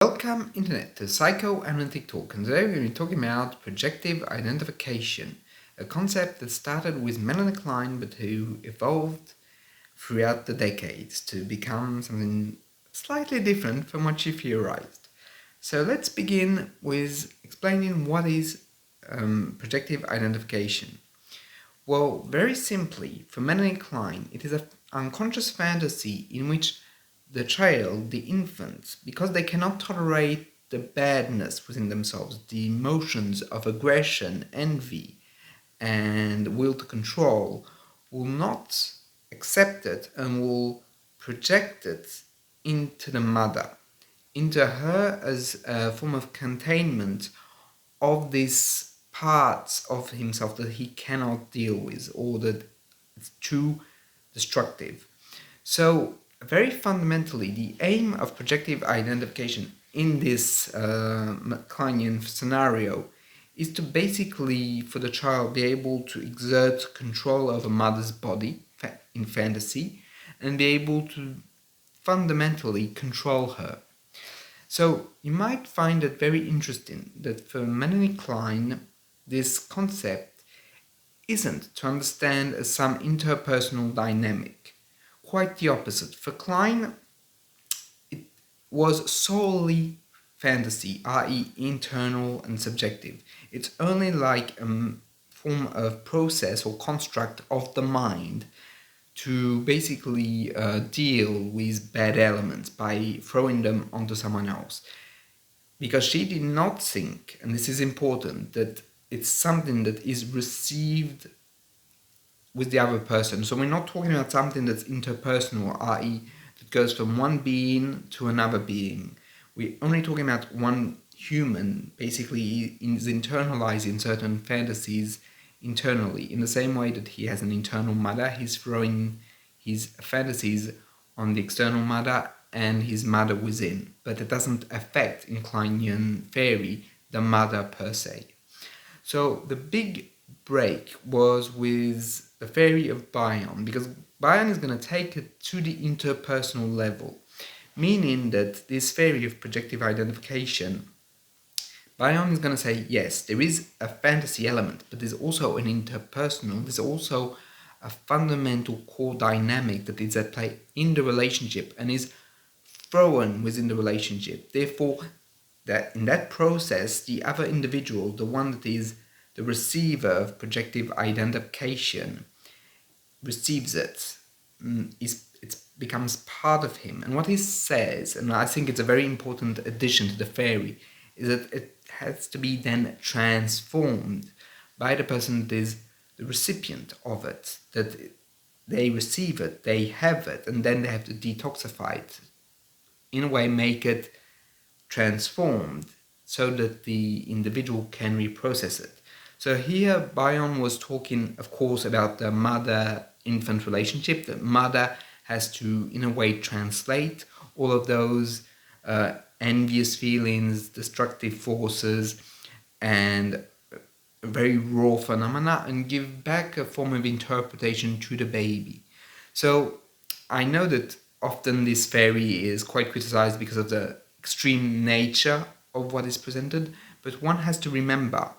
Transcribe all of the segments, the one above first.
Welcome Internet to Psychoanalytic Talk, and today we're going to be talking about projective identification, a concept that started with Melanie Klein but who evolved throughout the decades to become something slightly different from what she theorized. So let's begin with explaining what is projective identification. Well, very simply, for Melanie Klein, it is an unconscious fantasy in which the child, the infants, because they cannot tolerate the badness within themselves, the emotions of aggression, envy, and will to control, will not accept it and will project it into the mother, into her as a form of containment of these parts of himself that he cannot deal with or that it's too destructive. So, very fundamentally, the aim of projective identification in this Kleinian scenario is to basically, for the child, be able to exert control over mother's body in fantasy and be able to fundamentally control her. So you might find it very interesting that for Melanie Klein, this concept isn't to understand as some interpersonal dynamic. Quite the opposite. For Klein, it was solely fantasy, i.e. internal and subjective. It's only like a form of process or construct of the mind to basically deal with bad elements by throwing them onto someone else. Because she did not think, and this is important, that it's something that is received with the other person. So we're not talking about something that's interpersonal, i.e. that goes from one being to another being. We're only talking about one human basically is internalizing certain fantasies internally. In the same way that he has an internal mother, he's throwing his fantasies on the external mother and his mother within. But it doesn't affect, in Kleinian theory, the mother per se. So the big break was with the theory of Bion, because Bion is going to take it to the interpersonal level, meaning that this theory of projective identification, Bion is going to say, yes, there is a fantasy element, but there's also an interpersonal, there's also a fundamental core dynamic that is at play in the relationship and is thrown within the relationship. Therefore, that in that process, the other individual, the one that is the receiver of projective identification, receives it, it becomes part of him. And what he says, and I think it's a very important addition to the theory, is that it has to be then transformed by the person that is the recipient of it, that they receive it, they have it, and then they have to detoxify it, in a way make it transformed so that the individual can reprocess it. So here Bion was talking, of course, about the mother-infant relationship. The mother has to, in a way, translate all of those envious feelings, destructive forces, and very raw phenomena and give back a form of interpretation to the baby. So I know that often this theory is quite criticized because of the extreme nature of what is presented, but one has to remember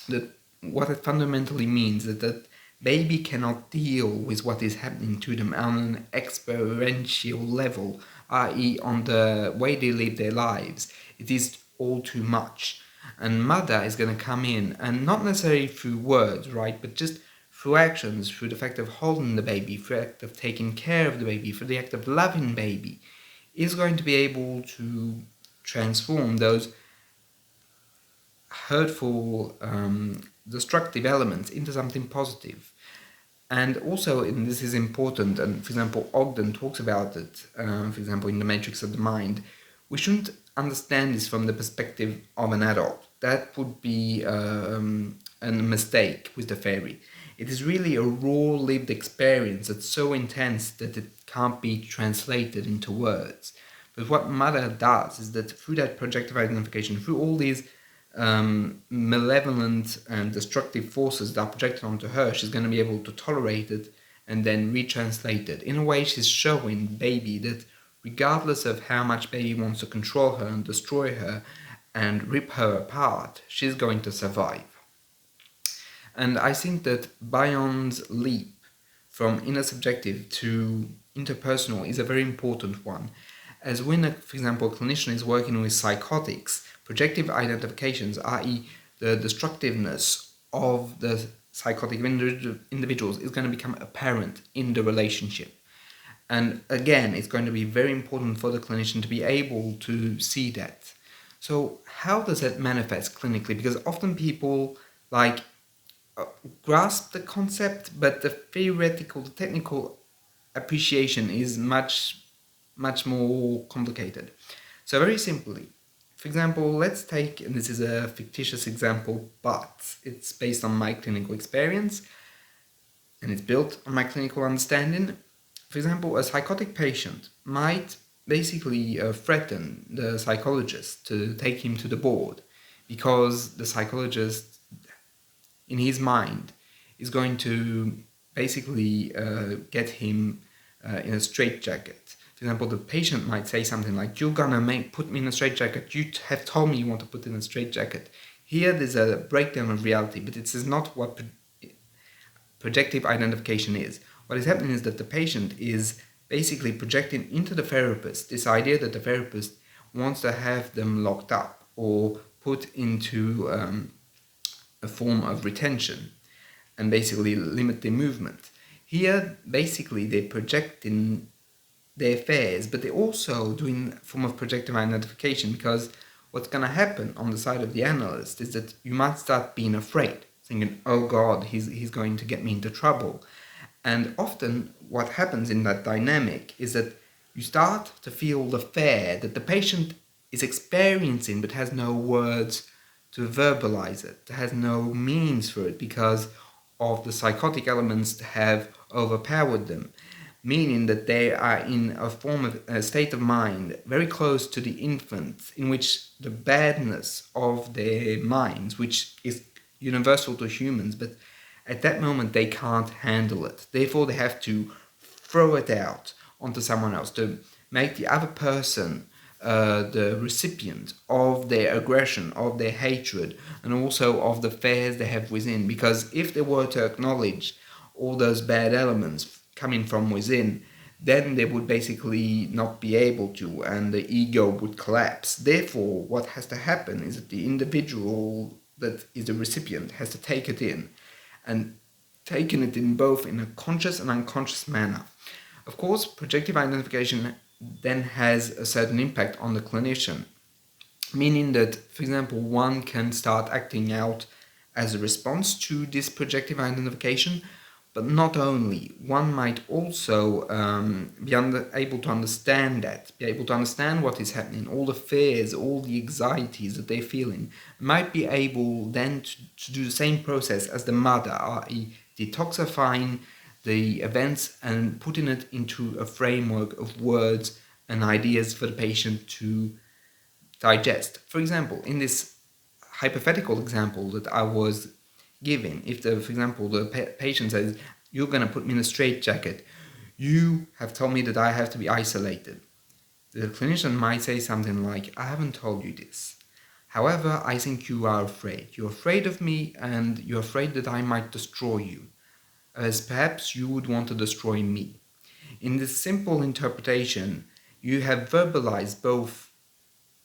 that what it fundamentally means is that baby cannot deal with what is happening to them on an experiential level, i.e. on the way they live their lives. It is all too much. And mother is going to come in, and not necessarily through words, right, but just through actions, through the fact of holding the baby, through the act of taking care of the baby, through the act of loving baby, is going to be able to transform those hurtful, destructive elements into something positive. And also, and this is important, and for example, Ogden talks about it, for example, in The Matrix of the Mind, we shouldn't understand this from the perspective of an adult. That would be a mistake with the theory. It is really a raw lived experience that's so intense that it can't be translated into words. But what mother does is that through that projective identification, through all these malevolent and destructive forces that are projected onto her, she's going to be able to tolerate it and then retranslate it. In a way, she's showing baby that regardless of how much baby wants to control her and destroy her and rip her apart, she's going to survive. And I think that Bion's leap from intersubjective to interpersonal is a very important one. As when, for example, a clinician is working with psychotics, projective identifications, i.e. the destructiveness of the psychotic individuals, is going to become apparent in the relationship. And again, it's going to be very important for the clinician to be able to see that. So how does that manifest clinically? Because often people grasp the concept, but the theoretical, the technical appreciation is much more complicated. So very simply, for example, let's take, and this is a fictitious example, but it's based on my clinical experience and it's built on my clinical understanding. For example, a psychotic patient might basically threaten the psychologist to take him to the board because the psychologist, in his mind, is going to basically get him in a straitjacket. For example, the patient might say something like, "You're gonna put me in a straitjacket. You have told me you want to put in a straitjacket." Here there's a breakdown of reality, but this is not what projective identification is. What is happening is that the patient is basically projecting into the therapist this idea that the therapist wants to have them locked up or put into a form of retention and basically limit their movement. Here, basically, they're projecting their fears, but they're also doing a form of projective identification, because what's going to happen on the side of the analyst is that you might start being afraid, thinking, "Oh God, he's going to get me into trouble." And often what happens in that dynamic is that you start to feel the fear that the patient is experiencing but has no words to verbalize it, has no means for it, because of the psychotic elements that have overpowered them, meaning that they are in a form of a state of mind very close to the infant, in which the badness of their minds, which is universal to humans, but at that moment they can't handle it. Therefore they have to throw it out onto someone else to make the other person the recipient of their aggression, of their hatred, and also of the fears they have within. Because if they were to acknowledge all those bad elements coming from within, then they would basically not be able to, and the ego would collapse. Therefore, what has to happen is that the individual that is the recipient has to take it in, and taking it in both in a conscious and unconscious manner. Of course, projective identification then has a certain impact on the clinician, meaning that, for example, one can start acting out as a response to this projective identification, but not only. One might also be able to understand that, be able to understand what is happening, all the fears, all the anxieties that they're feeling, might be able then to do the same process as the mother, i.e. detoxifying the events and putting it into a framework of words and ideas for the patient to digest. For example, in this hypothetical example that I was giving, if for example the patient says, "You're going to put me in a straitjacket, you have told me that I have to be isolated," the clinician might say something like, "I haven't told you this. However, I think you are afraid. You're afraid of me, and you're afraid that I might destroy you, as perhaps you would want to destroy me." In this simple interpretation, you have verbalized both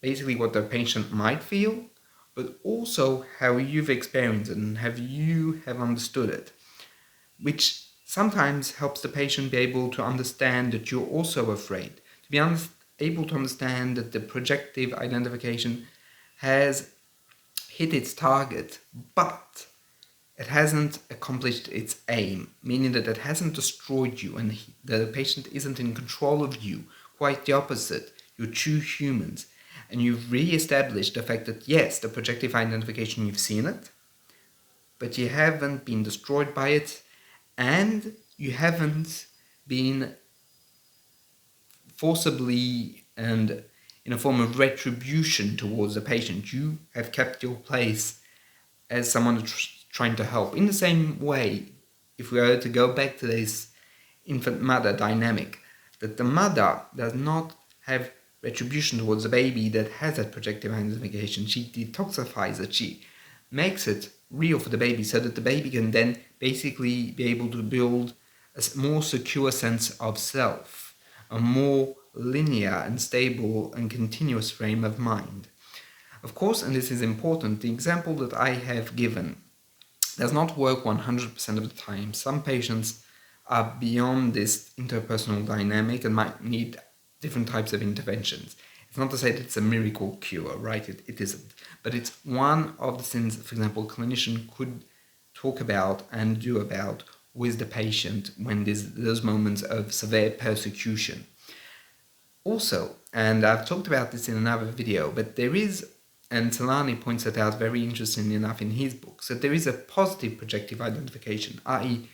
basically what the patient might feel, but also how you've experienced it and how you have understood it, which sometimes helps the patient be able to understand that you're also afraid, to be able to understand that the projective identification has hit its target, but it hasn't accomplished its aim, meaning that it hasn't destroyed you and the patient isn't in control of you. Quite the opposite. You're two humans, and you've re-established the fact that yes, the projective identification, you've seen it, but you haven't been destroyed by it, and you haven't been forcibly and in a form of retribution towards the patient. You have kept your place as someone trying to help. In the same way, if we are to go back to this infant-mother dynamic, that the mother does not have retribution towards the baby that has that projective identification. She detoxifies it. She makes it real for the baby so that the baby can then basically be able to build a more secure sense of self, a more linear and stable and continuous frame of mind. Of course, and this is important, the example that I have given does not work 100% of the time. Some patients are beyond this interpersonal dynamic and might need different types of interventions. It's not to say that it's a miracle cure, right? It isn't. But it's one of the things, for example, a clinician could talk about and do about with the patient when there's those moments of severe persecution. Also, and I've talked about this in another video, but there is, and Melanie points it out very interestingly enough in his books, that there is a positive projective identification, i.e.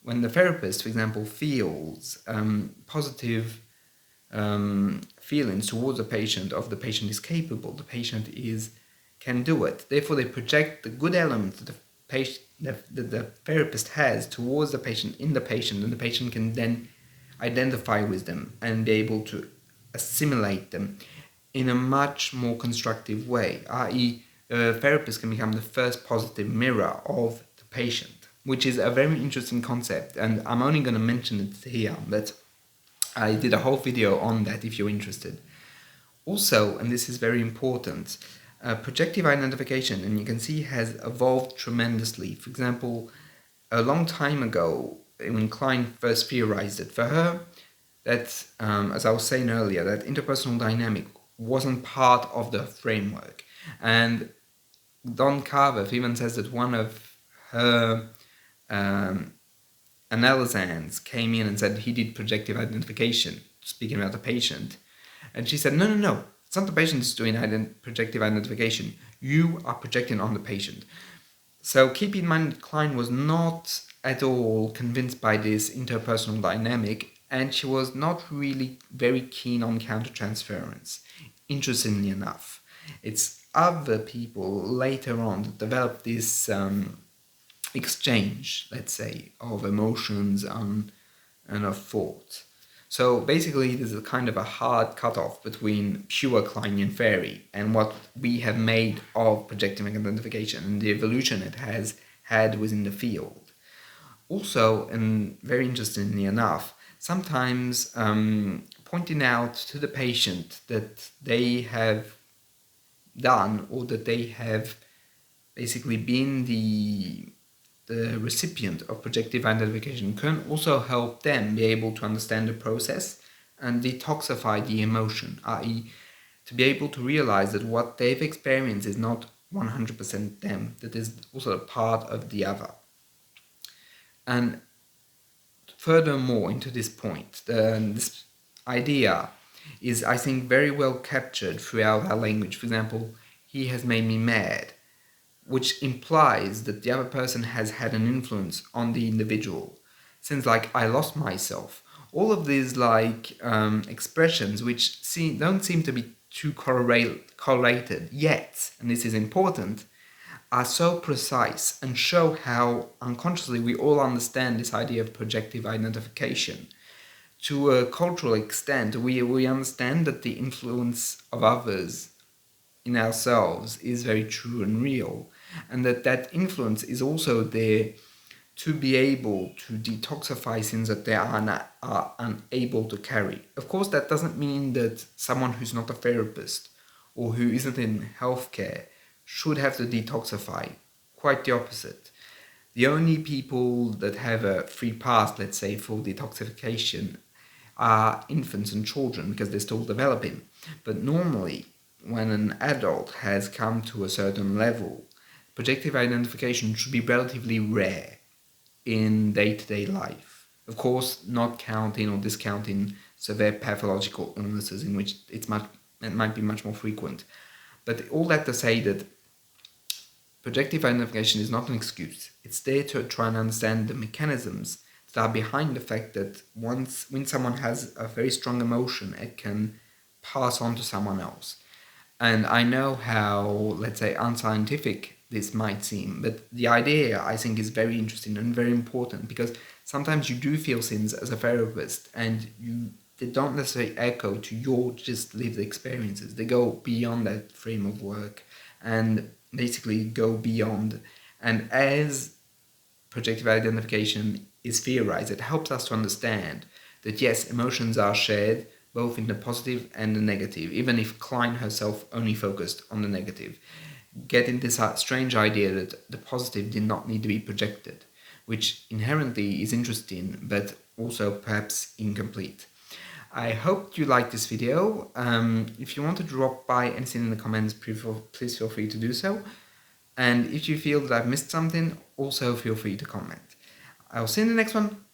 when the therapist, for example, feels positive feelings towards the patient of the patient is capable, the patient can do it. Therefore, they project the good elements that the therapist has towards the patient in the patient, and the patient can then identify with them and be able to assimilate them in a much more constructive way, i.e. the therapist can become the first positive mirror of the patient, which is a very interesting concept, and I'm only going to mention it here, but I did a whole video on that if you're interested. Also, and this is very important, projective identification, and you can see, has evolved tremendously. For example, a long time ago, when Klein first theorized it, for her, that, as I was saying earlier, that interpersonal dynamic wasn't part of the framework. And Don Carver even says that one of her analyzans came in and said he did projective identification, speaking about the patient. And she said, no, it's not the patient who's doing projective identification. You are projecting on the patient. So keep in mind that Klein was not at all convinced by this interpersonal dynamic, and she was not really very keen on countertransference. Interestingly enough, it's other people later on that developed this exchange, let's say, of emotions and of thought. So basically, there's a kind of a hard cutoff between pure Kleinian theory and what we have made of projective identification and the evolution it has had within the field. Also, and very interestingly enough, sometimes pointing out to the patient that they have done, or that they have basically been the recipient of projective identification, can also help them be able to understand the process and detoxify the emotion, i.e. to be able to realize that what they've experienced is not 100% them, that is also a part of the other. And furthermore, into this point, this idea is, I think, very well captured throughout our language. For example, he has made me mad, which implies that the other person has had an influence on the individual. Things like, I lost myself. All of these expressions which don't seem to be too correlated yet, and this is important, are so precise and show how unconsciously we all understand this idea of projective identification. To a cultural extent, we understand that the influence of others in ourselves is very true and real, and that influence is also there to be able to detoxify things that they are unable to carry. Of course, that doesn't mean that someone who's not a therapist or who isn't in healthcare should have to detoxify. Quite the opposite. The only people that have a free pass, let's say, for detoxification are infants and children, because they're still developing. But normally, when an adult has come to a certain level, projective identification should be relatively rare in day-to-day life. Of course, not counting or discounting severe pathological illnesses in which it might be much more frequent. But all that to say that projective identification is not an excuse. It's there to try and understand the mechanisms that are behind the fact that when someone has a very strong emotion, it can pass on to someone else. And I know how, let's say, unscientific this might seem, but the idea, I think, is very interesting and very important, because sometimes you do feel things as a therapist and you they don't necessarily echo to your just lived experiences. They go beyond that frame of work and basically go beyond. And as projective identification is theorized, it helps us to understand that yes, emotions are shared both in the positive and the negative, even if Klein herself only focused on the negative, getting this strange idea that the positive did not need to be projected, which inherently is interesting but also perhaps incomplete. I hope you liked this video. If you want to drop by anything in the comments, please feel free to do so. And if you feel that I've missed something, also feel free to comment. I'll see you in the next one.